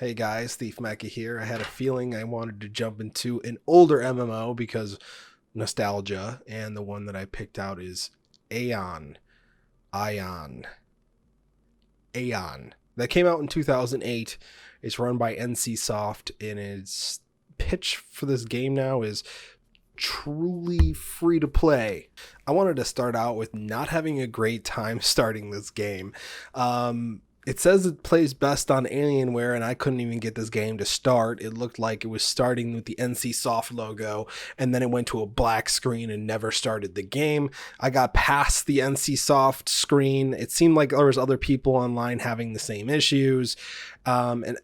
Hey guys, Thief Mecca here. I had a feeling I wanted to jump into an older MMO because nostalgia, and the one that I picked out is Aion. Aion. Aion. That came out in 2008. It's run by NC Soft, and its pitch for this game now is truly free to play. I wanted to start out with not having a great time starting this game. It says it plays best on Alienware, and I couldn't even get this game to start. It looked like it was starting with the NC Soft logo, and then it went to a black screen and never started the game. I got past the NC Soft screen. It seemed like there was other people online having the same issues, and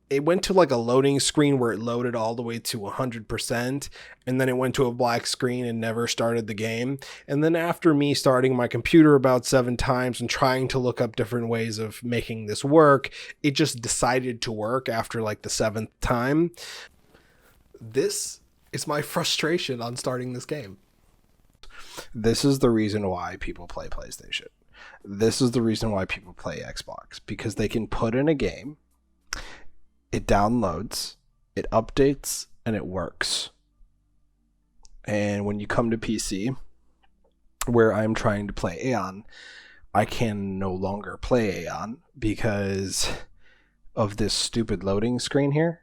it went to like a loading screen where it loaded all the way to 100%, and then it went to a black screen and never started the game. And then after me starting my computer about 7 times and trying to look up different ways of making this work, it just decided to work after like the 7th time. This is my frustration on starting this game. This is the reason why people play PlayStation. This is the reason why people play Xbox, because they can put in a game, it downloads, it updates, and it works. And when you come to PC, where I'm trying to play Aion, I can no longer play Aion because of this stupid loading screen here.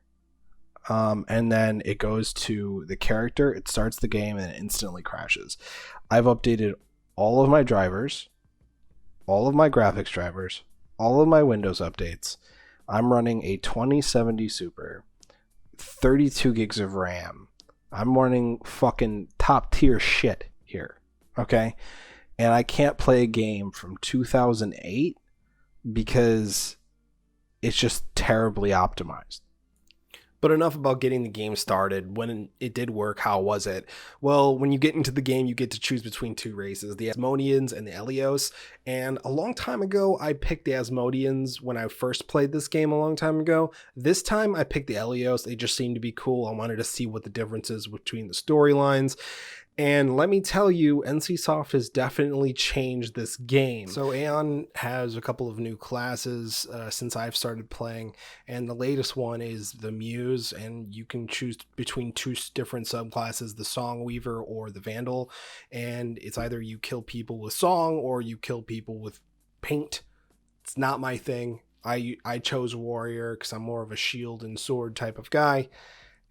And then it goes to the character, it starts the game, and it instantly crashes. I've updated all of my drivers, all of my graphics drivers, all of my Windows updates. I'm running a 2070 Super, 32 gigs of RAM. I'm running fucking top tier shit here, okay? And I can't play a game from 2008 because it's just terribly optimized. But enough about getting the game started. When it did work, how was it? Well, when you get into the game, you get to choose between 2 races, the Asmodeans and the Elios. And a long time ago, I picked the Asmodeans when I first played this game a long time ago. This time, I picked the Elios. They just seemed to be cool. I wanted to see what the difference is between the storylines. And let me tell you, NCSoft has definitely changed this game. So Aion has a couple of new classes since I've started playing, and the latest one is the Muse, and you can choose between 2 different subclasses, the Song Weaver or the Vandal, and it's either you kill people with song or you kill people with paint. It's not my thing. I chose Warrior because I'm more of a shield and sword type of guy.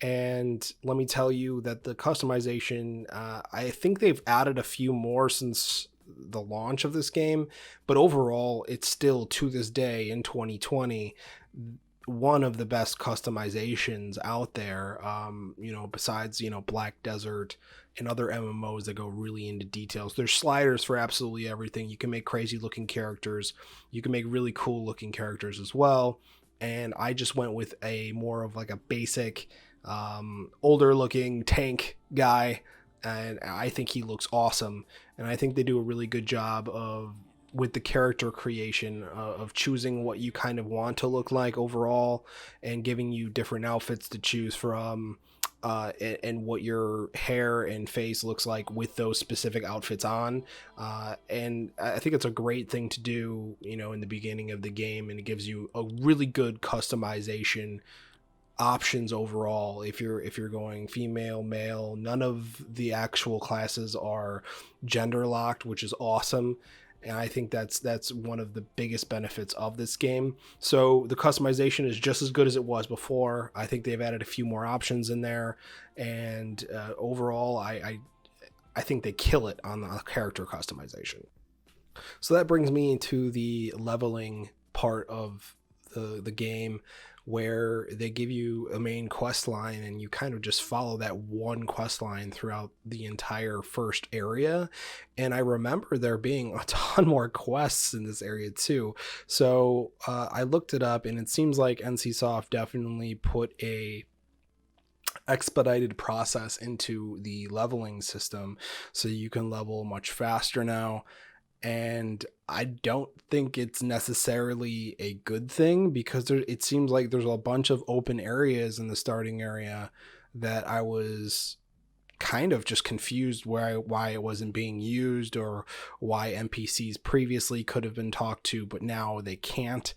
And let me tell you that the customization, I think they've added a few more since the launch of this game, but overall, it's still, to this day in 2020, one of the best customizations out there, besides, Black Desert and other MMOs that go really into details. There's sliders for absolutely everything. You can make crazy looking characters. You can make really cool looking characters as well. And I just went with a more of like a basic, older looking tank guy, and I think he looks awesome, and I think they do a really good job with the character creation, of choosing what you kind of want to look like overall and giving you different outfits to choose from, and what your hair and face looks like with those specific outfits on, and I think it's a great thing to do, in the beginning of the game, and it gives you a really good customization options overall. If you're going female, male, none of the actual classes are gender locked, which is awesome, and I think that's one of the biggest benefits of this game. So the customization is just as good as it was before. I think they've added a few more options in there, and overall I think they kill it on the character customization. So that brings me into the leveling part of the game, where they give you a main quest line and you kind of just follow that one quest line throughout the entire first area. And I remember there being a ton more quests in this area too. So I looked it up, and it seems like NCSoft definitely put a expedited process into the leveling system, so you can level much faster now. And I don't think it's necessarily a good thing, because it seems like there's a bunch of open areas in the starting area that I was kind of just confused why it wasn't being used, or why NPCs previously could have been talked to but now they can't.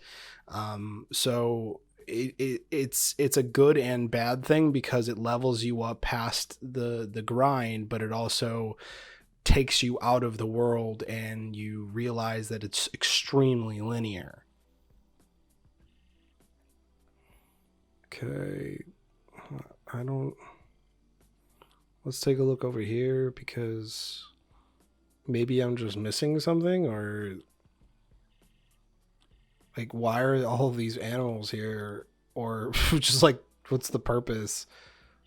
So it's a good and bad thing because it levels you up past the grind, but it also takes you out of the world and you realize that it's extremely linear. Okay, I don't. Let's take a look over here because maybe I'm just missing something, or like why are all of these animals here, or just like what's the purpose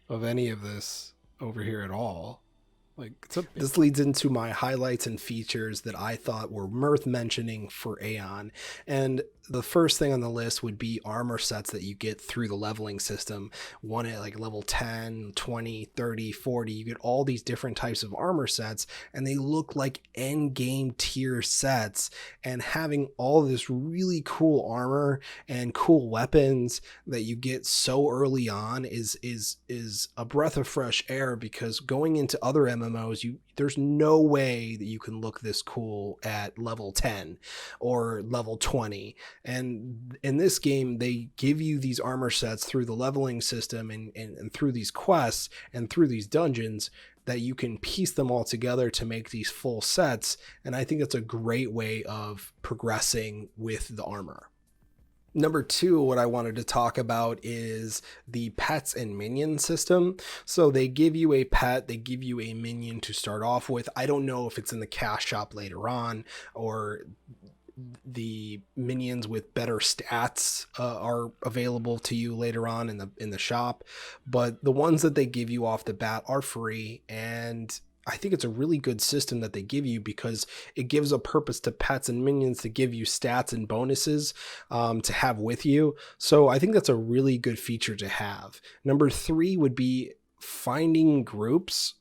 of any of this over here at all? Like, this leads into my highlights and features that I thought were worth mentioning for Aion. And the first thing on the list would be armor sets that you get through the leveling system. One at like level 10, 20, 30, 40. You get all these different types of armor sets, and they look like end game tier sets. And having all this really cool armor and cool weapons that you get so early on is a breath of fresh air, because going into other MMOs, there's no way that you can look this cool at level 10 or level 20. And in this game, they give you these armor sets through the leveling system and through these quests and through these dungeons that you can piece them all together to make these full sets. And I think that's a great way of progressing with the armor. Number two, what I wanted to talk about is the pets and minion system. So they give you a pet, they give you a minion to start off with. I don't know if it's in the cash shop later on, or the minions with better stats are available to you later on in the shop, but the ones that they give you off the bat are free. And I think it's a really good system that they give you, because it gives a purpose to pets and minions to give you stats and bonuses to have with you. So I think that's a really good feature to have. Number three would be finding groups.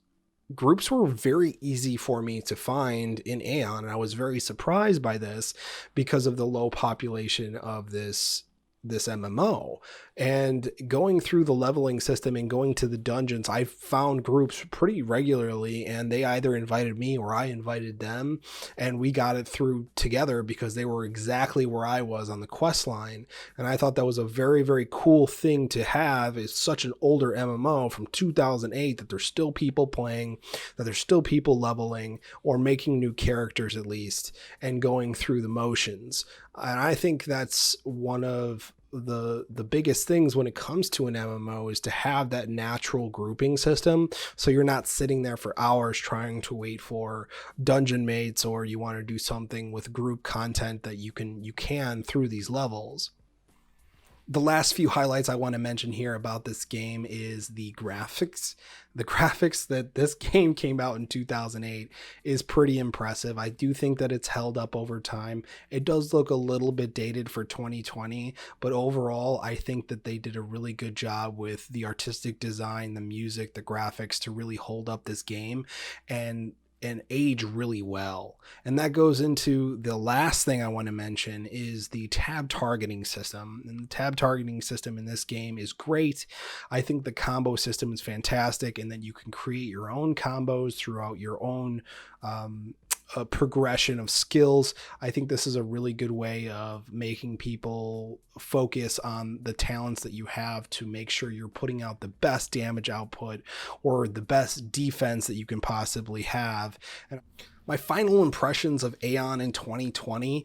Groups were very easy for me to find in Aion, and I was very surprised by this because of the low population of this MMO. And going through the leveling system and going to the dungeons, I found groups pretty regularly, and they either invited me or I invited them, and we got it through together because they were exactly where I was on the quest line. And I thought that was a very, very cool thing to have. It's such an older MMO from 2008 that there's still people playing, that there's still people leveling or making new characters at least, and going through the motions. And I think that's one of the biggest things when it comes to an MMO, is to have that natural grouping system, so you're not sitting there for hours trying to wait for dungeon mates, or you want to do something with group content that you can through these levels. The last few highlights I want to mention here about this game is the graphics. The graphics that this game came out in 2008 is pretty impressive. I do think that it's held up over time. It does look a little bit dated for 2020, but overall, I think that they did a really good job with the artistic design, the music, the graphics to really hold up this game and age really well. And that goes into the last thing I want to mention, is the tab targeting system. And the tab targeting system in this game is great. I think the combo system is fantastic, and then you can create your own combos throughout your own a progression of skills. I think this is a really good way of making people focus on the talents that you have to make sure you're putting out the best damage output or the best defense that you can possibly have. And my final impressions of Aion in 2020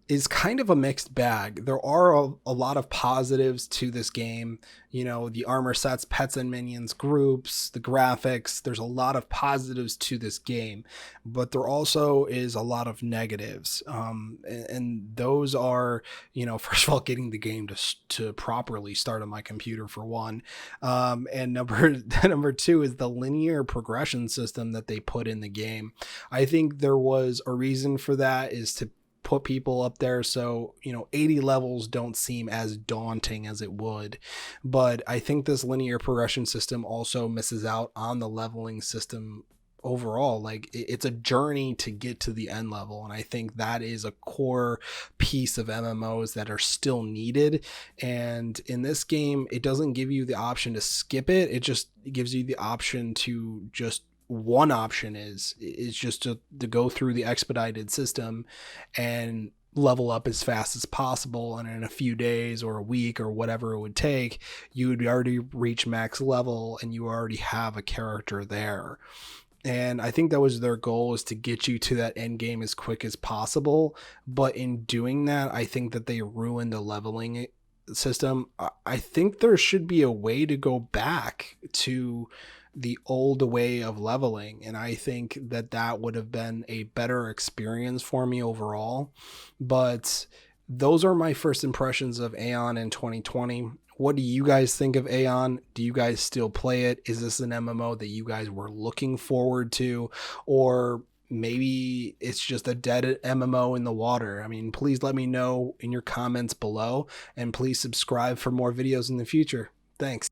is kind of a mixed bag. There are a lot of positives to this game. You know, the armor sets, pets and minions, groups, the graphics. There's a lot of positives to this game, but there also is a lot of negatives. And those are, you know, first of all, getting the game to properly start on my computer, for one. And number two is the linear progression system that they put in the game. I think there was a reason for that, is to put people up there so, you know, 80 levels don't seem as daunting as it would. But I think this linear progression system also misses out on the leveling system overall. Like, it's a journey to get to the end level, and I think that is a core piece of MMOs that are still needed. And in this game, it doesn't give you the option to skip it. It just gives you the option to just, one option is just to go through the expedited system and level up as fast as possible, and in a few days or a week or whatever it would take, you would already reach max level and you already have a character there. And I think that was their goal, is to get you to that end game as quick as possible. But in doing that, I think that they ruined the leveling system. I think there should be a way to go back to the old way of leveling. And I think that that would have been a better experience for me overall. But those are my first impressions of Aion in 2020. What do you guys think of Aion? Do you guys still play it? Is this an MMO that you guys were looking forward to? Or maybe it's just a dead MMO in the water? I mean, please let me know in your comments below, and please subscribe for more videos in the future. Thanks.